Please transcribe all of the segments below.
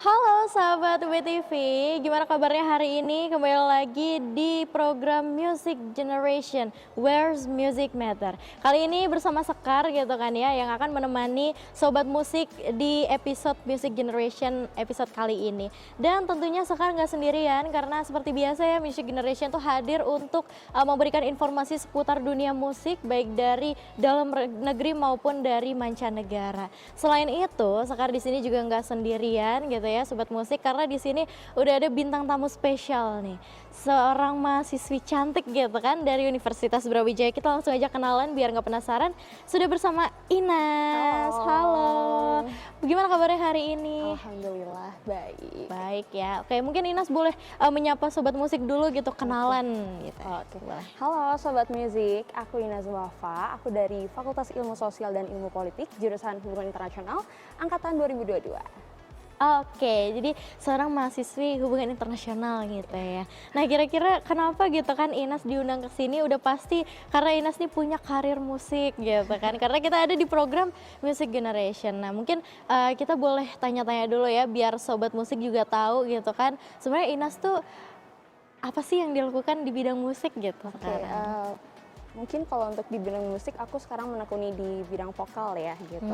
Halo sahabat WTV, gimana kabarnya hari ini? Kembali lagi di program Music Generation, Where's Music Matter. Kali ini bersama Sekar gitu kan ya, yang akan menemani sobat musik di episode Music Generation episode kali ini. Dan tentunya Sekar nggak sendirian, karena seperti biasa ya Music Generation tuh hadir untuk memberikan informasi seputar dunia musik, baik dari dalam negeri maupun dari mancanegara. Selain itu, Sekar di sini juga nggak sendirian gitu ya sobat musik, karena di sini udah ada bintang tamu spesial nih, seorang mahasiswi cantik gitu kan dari Universitas Brawijaya. Kita langsung aja kenalan biar nggak penasaran. Sudah bersama Inas. Halo. Gimana kabarnya hari ini? Alhamdulillah baik. Baik ya. Oke, mungkin Inas boleh menyapa sobat musik dulu gitu, kenalan gitu. Oke. Boleh. Halo sobat musik, aku Inaz Wafa, aku dari Fakultas Ilmu Sosial dan Ilmu Politik, jurusan Hubungan Internasional, angkatan 2022. Oke, jadi seorang mahasiswi hubungan internasional gitu ya. Nah, kira-kira kenapa gitu kan Inas diundang ke sini? Udah pasti karena Inas nih punya karir musik gitu kan. Karena kita ada di program Music Generation. Nah, mungkin kita boleh tanya-tanya dulu ya biar sobat musik juga tahu gitu kan. Sebenarnya Inas tuh apa sih yang dilakukan di bidang musik gitu sekarang? Mungkin kalau untuk di bidang musik, aku sekarang menekuni di bidang vokal ya gitu.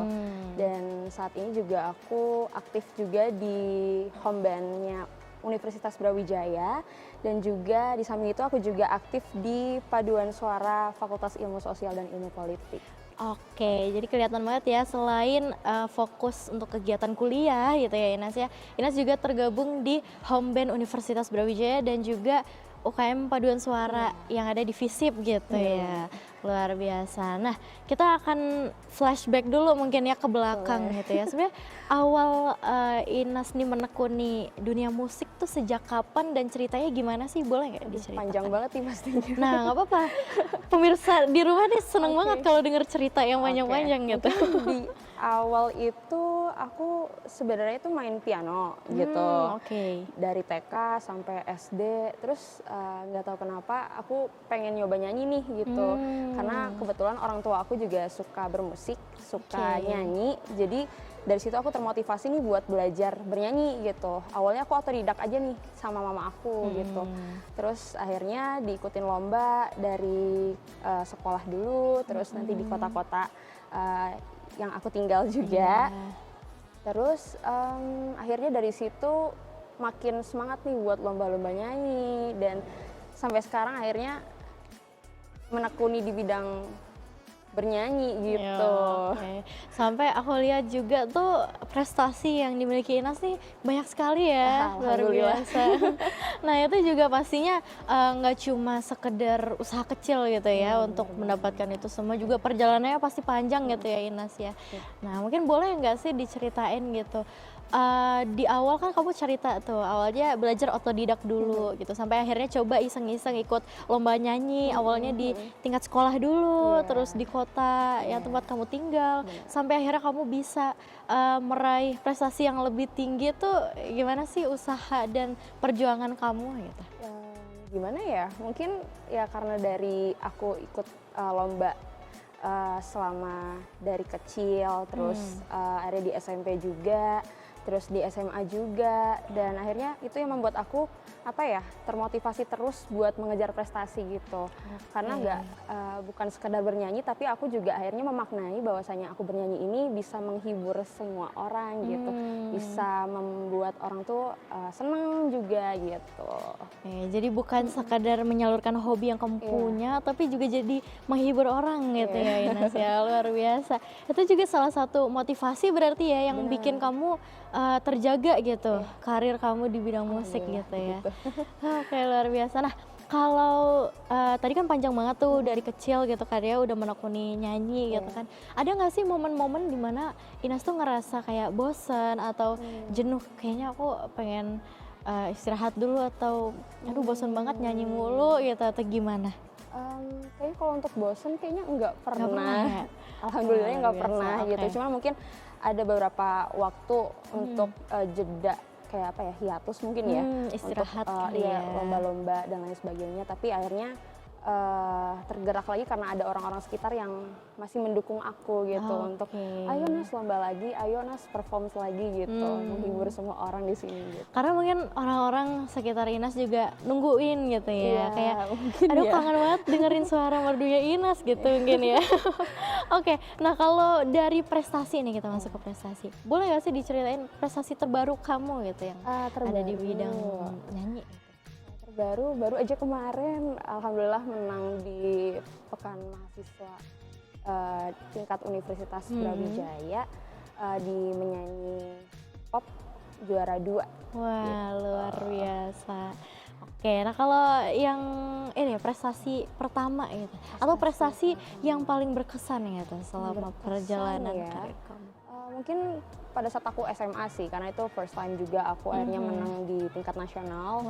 Dan saat ini juga aku aktif juga di home band-nya Universitas Brawijaya. Dan juga di samping itu aku juga aktif di paduan suara Fakultas Ilmu Sosial dan Ilmu Politik. Oke, jadi kelihatan banget ya selain fokus untuk kegiatan kuliah gitu ya Inas ya. Inas juga tergabung di home band Universitas Brawijaya dan juga UKM Paduan Suara yang ada di FISIP gitu ya. Luar biasa. Nah, kita akan flashback dulu mungkin ya ke belakang gitu ya. Sebenarnya awal Inas nih menekuni dunia musik tuh sejak kapan dan ceritanya gimana sih? Boleh nggak diceritakan? Panjang banget nih pastinya. Nah, nggak apa-apa. Pemirsa di rumah nih seneng banget kalau denger cerita yang panjang-panjang gitu. Mungkin di awal itu aku sebenarnya itu main piano gitu. Dari TK sampai SD, terus nggak tahu kenapa aku pengen nyoba nyanyi nih gitu. Karena kebetulan orang tua aku juga suka bermusik, suka nyanyi. Jadi dari situ aku termotivasi nih buat belajar bernyanyi gitu. Awalnya aku otodidak aja nih sama mama aku gitu. Terus akhirnya diikutin lomba dari sekolah dulu, terus nanti di kota-kota yang aku tinggal juga. Terus akhirnya dari situ makin semangat nih buat lomba-lomba nyanyi, dan sampai sekarang akhirnya menekuni di bidang bernyanyi gitu. Sampai aku lihat juga tuh prestasi yang dimiliki Inas nih banyak sekali ya, luar biasa. Nah, itu juga pastinya nggak cuma sekedar usaha kecil gitu ya untuk mendapatkan itu semua, juga perjalanannya pasti panjang gitu ya Inas ya. Nah, mungkin boleh nggak sih diceritain gitu, di awal kan kamu cerita tuh awalnya belajar otodidak dulu gitu, sampai akhirnya coba iseng-iseng ikut lomba nyanyi, awalnya di tingkat sekolah dulu, terus di kota yang tempat kamu tinggal, sampai akhirnya kamu bisa meraih prestasi yang lebih tinggi. Tuh gimana sih usaha dan perjuangan kamu gitu? Gimana ya, mungkin ya karena dari aku ikut lomba selama dari kecil, terus ada di SMP juga, terus di SMA juga, dan akhirnya itu yang membuat aku termotivasi terus buat mengejar prestasi gitu. Karena bukan sekedar bernyanyi, tapi aku juga akhirnya memaknai bahwasanya aku bernyanyi ini bisa menghibur semua orang gitu, bisa membuat orang tuh seneng juga gitu. Jadi bukan sekadar menyalurkan hobi yang kamu punya, tapi juga jadi menghibur orang gitu ya Inas ya, luar biasa. Itu juga salah satu motivasi berarti ya yang bikin kamu terjaga gitu karir kamu di bidang musik gitu ya. Oke, luar biasa. Nah, kalau tadi kan panjang banget tuh dari kecil gitu kan ya udah menekuni nyanyi gitu kan. Ada nggak sih momen-momen dimana Inas tuh ngerasa kayak bosen atau jenuh, kayaknya aku pengen istirahat dulu, atau aduh bosen banget nyanyi mulu gitu, atau gimana? Kayaknya kalau untuk bosen kayaknya nggak pernah. Ya? Alhamdulillahnya nggak Luar biasa, pernah gitu. Cuma mungkin ada beberapa waktu untuk jeda kayak hiatus mungkin ya, istirahat untuk kali ya. lomba-lomba dan lain sebagainya. Tapi akhirnya tergerak lagi karena ada orang-orang sekitar yang masih mendukung aku gitu untuk ayo Nas lomba lagi, ayo Nas perform lagi gitu, menghibur semua orang di sini gitu. Karena mungkin orang-orang sekitar Inas juga nungguin gitu ya, Iya, kayak mungkin aduh ya. kangen banget dengerin suara merdunya Inas gitu mungkin ya. Oke, nah kalau dari prestasi nih kita masuk ke prestasi, boleh gak sih diceritain prestasi terbaru kamu gitu yang ada di bidang nyanyi? Baru aja kemarin alhamdulillah menang di Pekan Mahasiswa tingkat Universitas Brawijaya di menyanyi pop juara 2. Wah, luar biasa. Oke, nah kalau yang ini prestasi pertama gitu, atau prestasi yang paling berkesan gitu selama perjalanan ya. karir kamu? Mungkin pada saat aku SMA sih, karena itu first time juga aku akhirnya menang di tingkat nasional.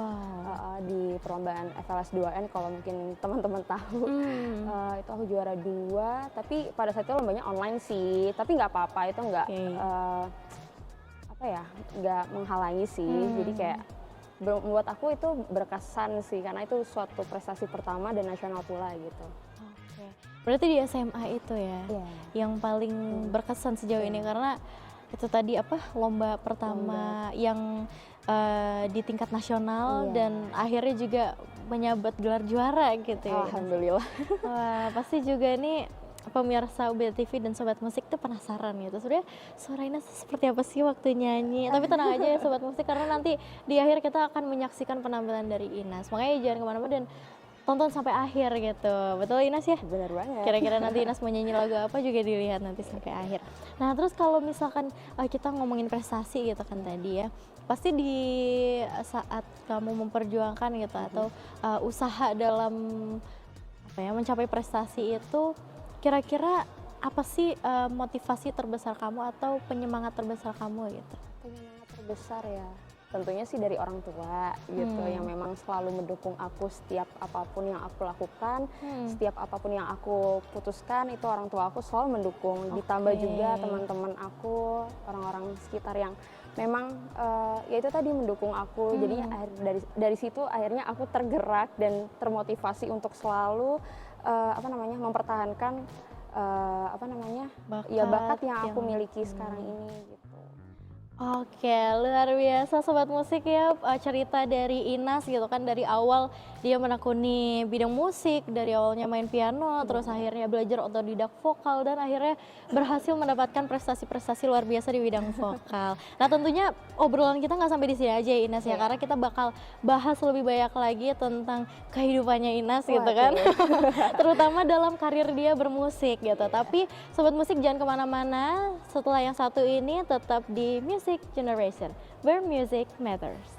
Di perlombaan FLS 2N kalau mungkin teman-teman tahu. Itu aku juara 2, tapi pada saat itu lombanya online sih, tapi nggak apa-apa, itu nggak nggak menghalangi sih. Jadi kayak membuat aku itu berkesan sih, karena itu suatu prestasi pertama dan nasional pula gitu. Oke, berarti di SMA itu ya yang paling berkesan sejauh ini, karena itu tadi lomba pertama yang di tingkat nasional dan akhirnya juga menyabet gelar juara gitu ya. Alhamdulillah. Wah, pasti juga nih pemirsa UBT TV dan Sobat Musik tuh penasaran gitu. Sebenarnya suara Ines seperti apa sih waktu nyanyi? Tapi tenang aja ya Sobat Musik, karena nanti di akhir kita akan menyaksikan penampilan dari Ines. Makanya jangan kemana-mana dan tonton sampai akhir gitu. Betul Ines ya? Benar banget. Kira-kira nanti Ines mau nyanyi lagu apa juga dilihat nanti sampai akhir. Nah terus kalau misalkan kita ngomongin prestasi gitu kan tadi ya, pasti di saat kamu memperjuangkan gitu atau usaha dalam mencapai prestasi itu, kira-kira apa sih motivasi terbesar kamu atau penyemangat terbesar kamu gitu? Penyemangat terbesar ya, tentunya sih dari orang tua gitu, yang memang selalu mendukung aku setiap apapun yang aku lakukan, setiap apapun yang aku putuskan itu orang tua aku selalu mendukung. Ditambah juga teman-teman aku, orang-orang sekitar yang memang ya itu tadi mendukung aku. Jadi dari situ akhirnya aku tergerak dan termotivasi untuk selalu mempertahankan bakat yang aku miliki sekarang ini gitu. Oke, luar biasa Sobat Musik ya, cerita dari Inas gitu kan, dari awal dia menekuni bidang musik, dari awalnya main piano, terus akhirnya belajar otodidak vokal, dan akhirnya berhasil mendapatkan prestasi-prestasi luar biasa di bidang vokal. Nah tentunya obrolan kita nggak sampai di sini aja ya Inas ya, karena kita bakal bahas lebih banyak lagi tentang kehidupannya Inas gitu kan, terutama dalam karir dia bermusik gitu. Tapi Sobat Musik jangan kemana-mana, setelah yang satu ini tetap di Music Generation, where music matters.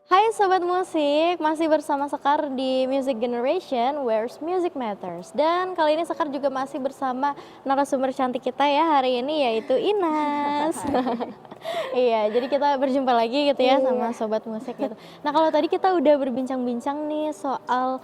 Hai Sobat Musik, masih bersama Sekar di Music Generation, where music matters. Dan kali ini Sekar juga masih bersama narasumber cantik kita ya hari ini, yaitu Inas. Iya, jadi kita berjumpa lagi gitu ya sama Sobat Musik gitu. Nah kalau tadi kita udah berbincang-bincang nih soal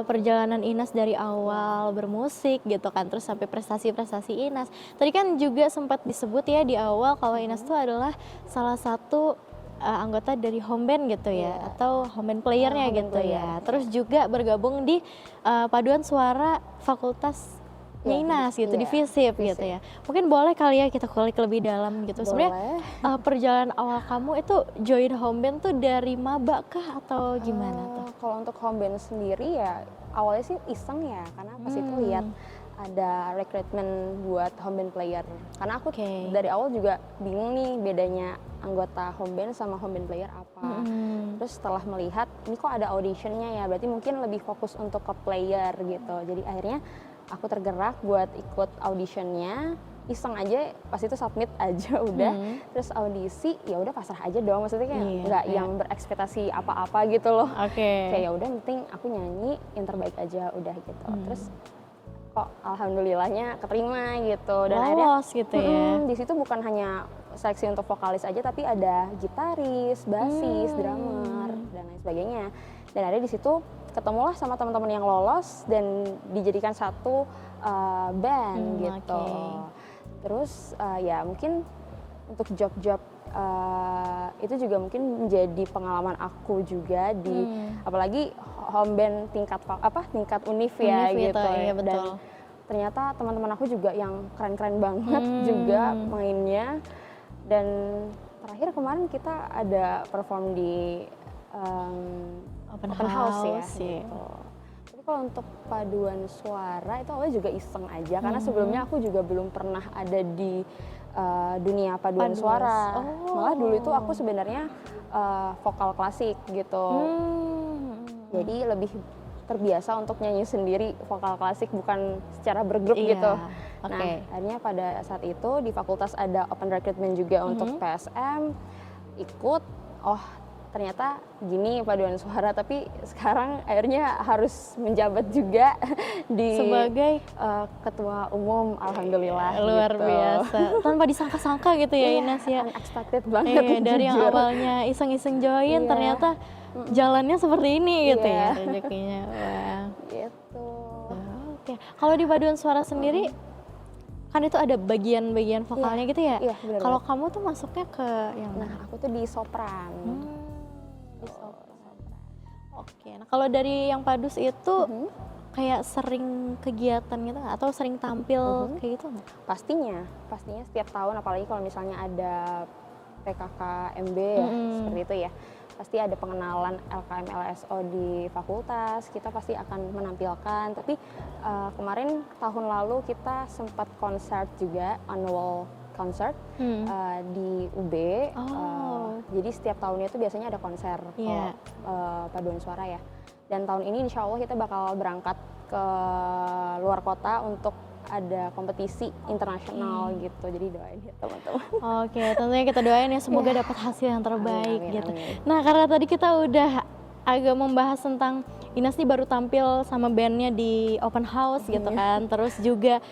perjalanan Inas dari awal bermusik gitu kan, terus sampai prestasi-prestasi Inas. Tadi kan juga sempat disebut ya di awal kalau Inas tuh adalah salah satu anggota dari home band gitu ya, atau home band playernya gitu ya. Terus juga bergabung di paduan suara Fakultas Inas gitu, di FISIP gitu ya. Mungkin boleh kali ya kita kulik lebih dalam gitu. Sebenarnya perjalanan awal kamu itu join home band tuh dari maba kah atau gimana tuh? Kalau untuk home band sendiri ya awalnya sih iseng ya, karena pas itu lihat ada rekrutmen buat home band player. Karena aku dari awal juga bingung nih bedanya anggota home band sama home band player apa. Terus setelah melihat ini kok ada auditionnya ya, berarti mungkin lebih fokus untuk ke player gitu. Jadi akhirnya aku tergerak buat ikut auditionnya. iseng aja pas itu submit aja udah. Terus audisi ya udah pasrah aja dong, maksudnya kayak nggak yang berekspektasi apa-apa gitu loh. Kayak ya udah penting aku nyanyi yang terbaik aja udah gitu. Terus kok alhamdulillahnya keterima gitu, dan akhirnya gitu ya. Di situ bukan hanya seleksi untuk vokalis aja, tapi ada gitaris, bassis, drummer dan lain sebagainya. Dan akhirnya di situ ketemulah sama teman-teman yang lolos dan dijadikan satu band gitu. Terus ya mungkin untuk job-job itu juga mungkin menjadi pengalaman aku juga di apalagi home band tingkat univ ya gitu. Iya, betul. Dan ternyata teman-teman aku juga yang keren-keren banget juga mainnya. Dan terakhir kemarin kita ada perform di open house ya gitu. Tapi kalau untuk paduan suara itu awalnya juga iseng aja karena sebelumnya aku juga belum pernah ada di dunia paduan suara. Malah dulu itu aku sebenarnya vokal klasik gitu. Jadi lebih terbiasa untuk nyanyi sendiri vokal klasik, bukan secara bergrup gitu. Nah, akhirnya pada saat itu di fakultas ada open recruitment juga untuk PSM, ikut, ternyata gini paduan suara, tapi sekarang akhirnya harus menjabat juga di sebagai ketua umum, alhamdulillah. Luar gitu. biasa, tanpa disangka-sangka gitu ya Ines ya. Unexpected banget. Dari yang awalnya iseng-iseng join, ternyata jalannya seperti ini gitu ya rezekinya. Wah. Gitu. Kalau di paduan suara sendiri kan itu ada bagian-bagian vokalnya gitu ya. Iya, kalau kamu tuh masuknya ke yang Nah, aku tuh di sopran. Di sopran. Nah kalau dari yang padus itu kayak sering kegiatan gitu nggak? Atau sering tampil kayak gitu nggak? Pastinya setiap tahun, apalagi kalau misalnya ada PKKMB ya, seperti itu ya. Pasti ada pengenalan LKM LSO di fakultas, kita pasti akan menampilkan. Tapi kemarin tahun lalu kita sempat konser juga, annual concert di UB. Jadi setiap tahunnya itu biasanya ada konser paduan suara ya. Dan tahun ini insya Allah kita bakal berangkat ke luar kota untuk ada kompetisi internasional gitu, jadi doain ya teman-teman. Tentunya kita doain ya semoga dapat hasil yang terbaik gitu. Nah karena tadi kita udah agak membahas tentang Ines nih baru tampil sama bandnya di open house gitu kan, terus juga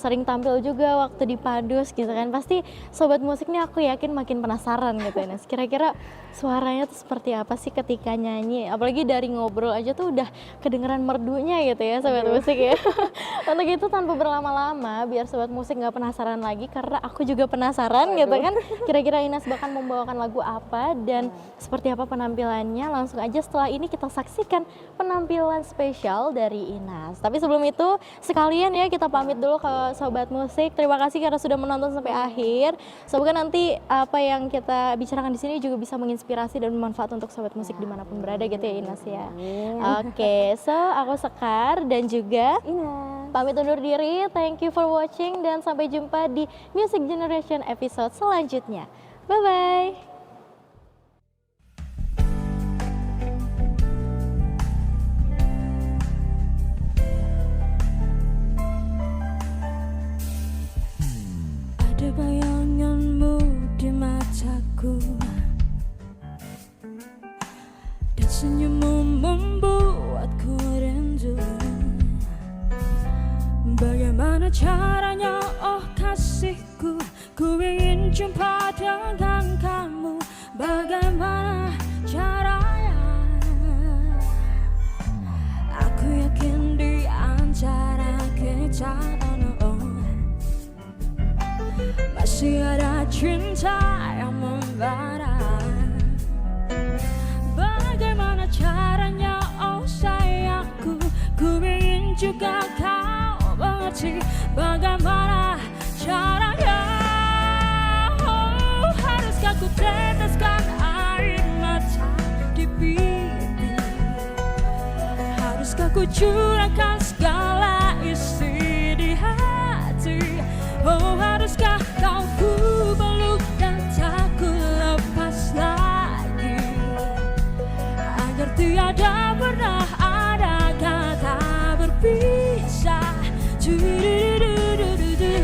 sering tampil juga waktu di Padus gitu kan. Pasti sobat musik nih aku yakin makin penasaran gitu Ines. Kira-kira suaranya tuh seperti apa sih ketika nyanyi? Apalagi dari ngobrol aja tuh udah kedengeran merdunya gitu ya sobat musik ya. Untuk itu tanpa berlama-lama biar sobat musik nggak penasaran lagi, karena aku juga penasaran gitu kan. Kira-kira Ines bakal membawakan lagu apa dan seperti apa penampilannya? Langsung aja setelah ini kita saksikan penampilan spesial dari Ines. Tapi sebelum itu sekalian ya kita pamit dulu ke sobat musik. Terima kasih karena sudah menonton sampai akhir. Semoga nanti apa yang kita bicarakan di sini juga bisa menginspirasi dan bermanfaat untuk sobat musik dimanapun berada gitu ya Ines ya. So aku Sekar dan juga Ines pamit undur diri. Thank you for watching dan sampai jumpa di Music Generation episode selanjutnya. Bye bye. Ada bayanganmu di mataku dan senyummu membuatku rindu. Bagaimana caranya, oh kasihku, ku ingin jumpa dengan kamu. Bagaimana caranya? Aku yakin di antara kita masih ada cinta yang membara. Bagaimana caranya, oh sayangku, ku ingin juga kau mengerti. Bagaimana caranya, oh, haruskah ku teteskan air mata di pipi? Haruskah ku curahkan segala isi di hati? Oh, haruskah kau ku peluk dan tak ku lepas lagi, agar tiada pernah ada kata berpisah. Du-du-du-du-du-du.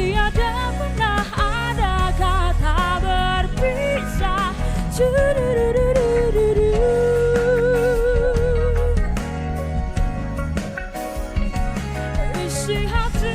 tiada pernah ada kata berpisah. Du-du-du-du-du-du-du. Isi hatiku.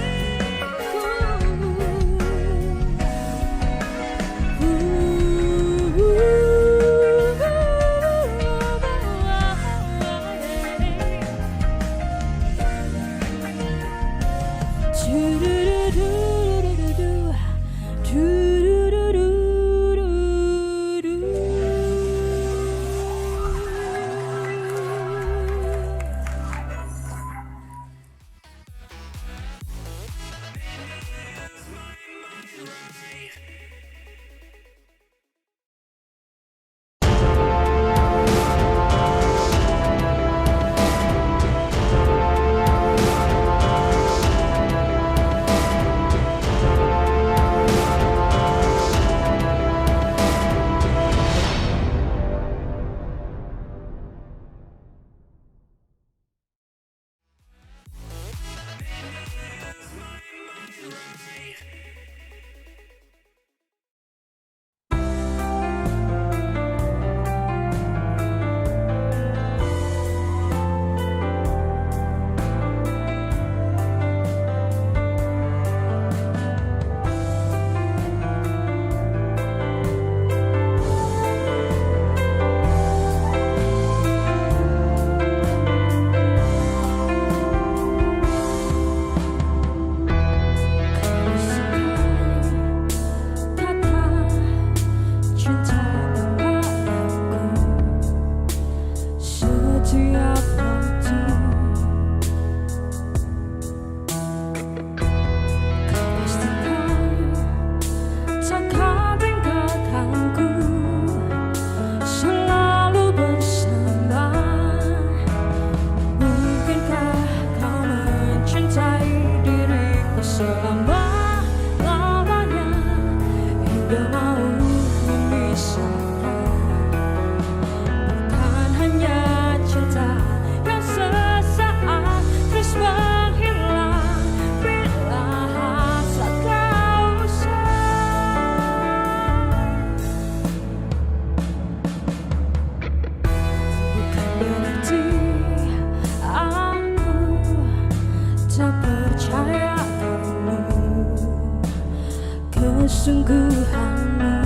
Kesungguhanmu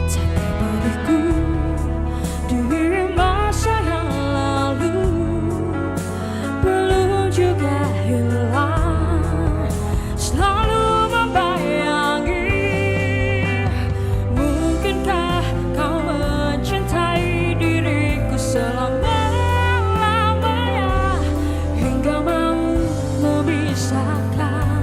tapi bagiku di masa yang lalu belum juga hilang, selalu membayangi. Mungkinkah kau mencintai diriku selama-lamanya hingga mau memisahkan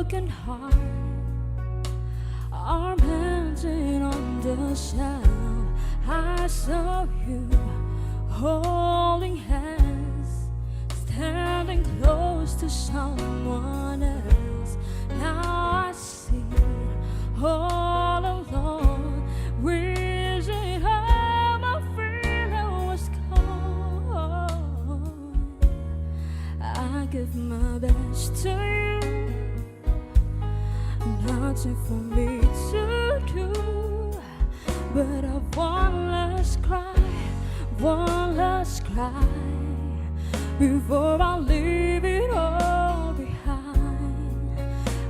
broken heart are mounted on the shelf. I saw you holding hands, standing close to someone else. Now I see all alone, wishing how my feeling was gone. I give my best to you, nothing for me to do, but I one last cry, one last cry, before I leave it all behind.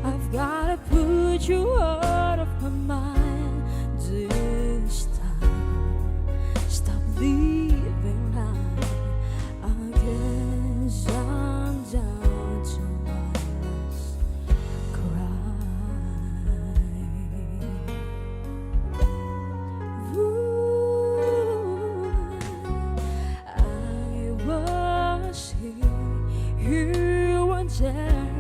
I've gotta put you out of my mind this time. Stop leaving line, I guess I'm down to my last cry. Ooh, I was here, you were there.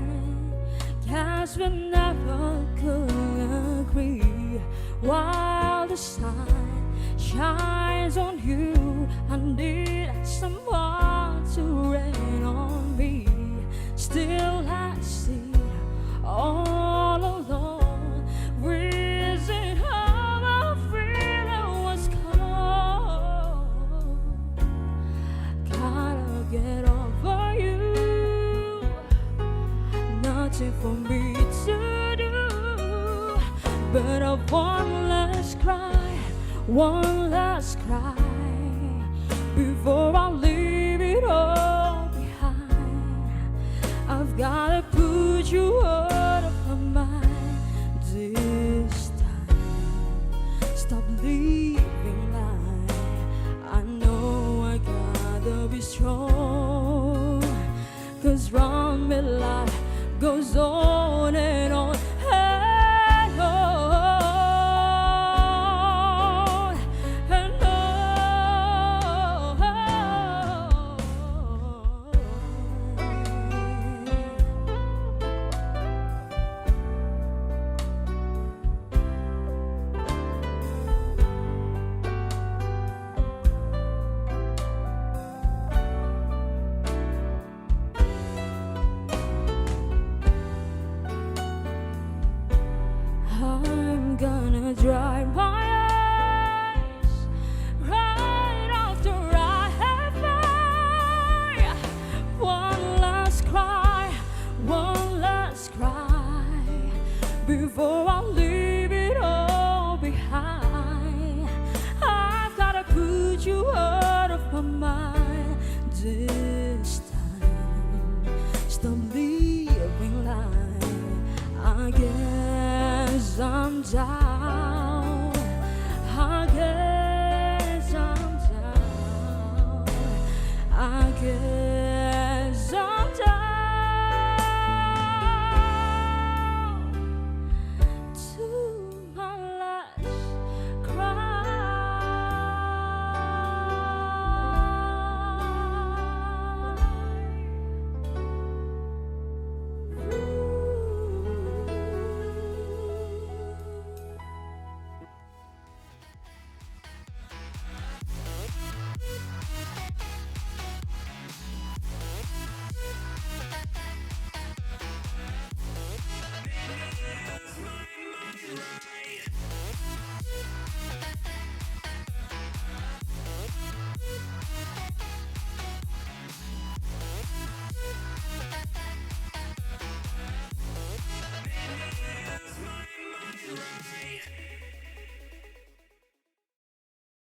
Guess we never could agree. While the sun shines on you, I need someone to rain on me. Still I see all alone, wishing how my feeling was cold. Gotta get over you, nothing for me to do, but a one last cry, one last cry, before I leave it all behind. I've gotta put you